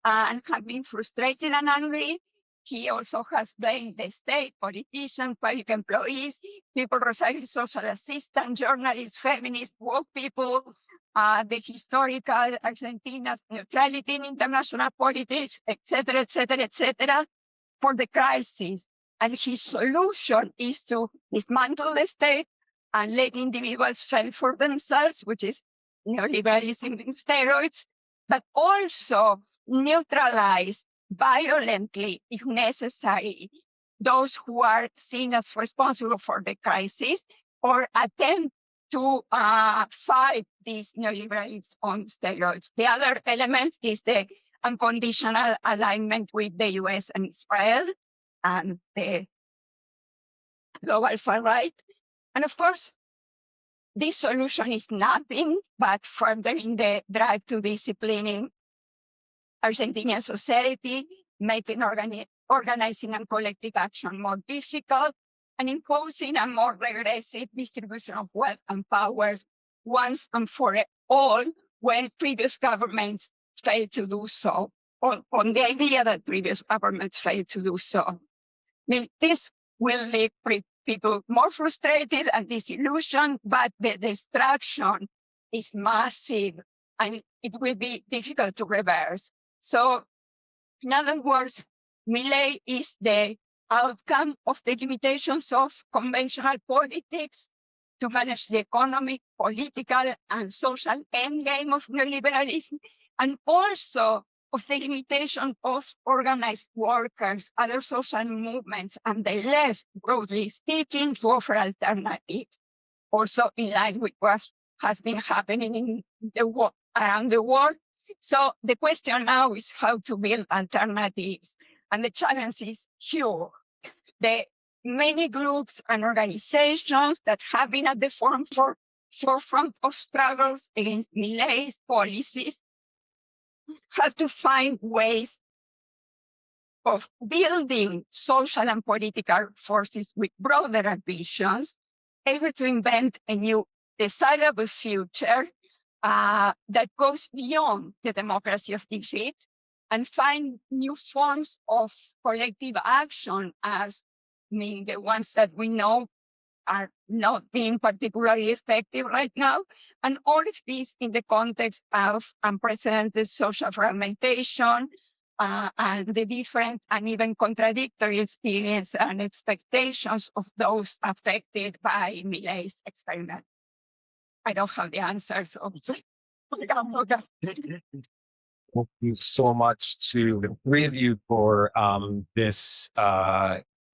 and have been frustrated and angry. He also has blamed the state, politicians, public employees, people receiving social assistance, journalists, feminists, woke people, the historical Argentina's neutrality in international politics, etc., etc., etc., for the crisis. And his solution is to dismantle the state and let individuals fend for themselves, which is neoliberalism in steroids, but also neutralize violently, if necessary, those who are seen as responsible for the crisis, or attempt to fight these neoliberalism on steroids. The other element is the unconditional alignment with the US and Israel and the global far right. And of course, this solution is nothing but furthering the drive to disciplining Argentinian society, making organizing and collective action more difficult, and imposing a more regressive distribution of wealth and power once and for all, when previous governments failed to do so, or on the idea that previous governments failed to do so. I mean, this will leave people more frustrated and disillusioned, but the destruction is massive and it will be difficult to reverse. So, in other words, Millet is the outcome of the limitations of conventional politics to manage the economic, political, and social endgame of neoliberalism, and also of the limitation of organized workers, other social movements, and the left, broadly speaking, to offer alternatives, also in line with what has been happening in the around the world. So the question now is how to build alternatives, and the challenge is huge. The many groups and organizations that have been at the forefront of struggles against Millet's policies have to find ways of building social and political forces with broader ambitions, able to invent a new desirable future that goes beyond the democracy of defeat, and find new forms of collective action, as the ones that we know are not being particularly effective right now. And all of this in the context of unprecedented social fragmentation and the different and even contradictory experience and expectations of those affected by Millet's experiment. I don't have the answers. Thank you so much to the three of you for this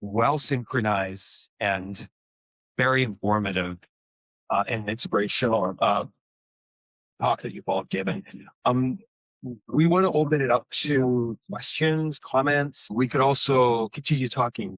well-synchronized and very informative and inspirational talk that you've all given. We want to open it up to questions, comments. We could also continue talking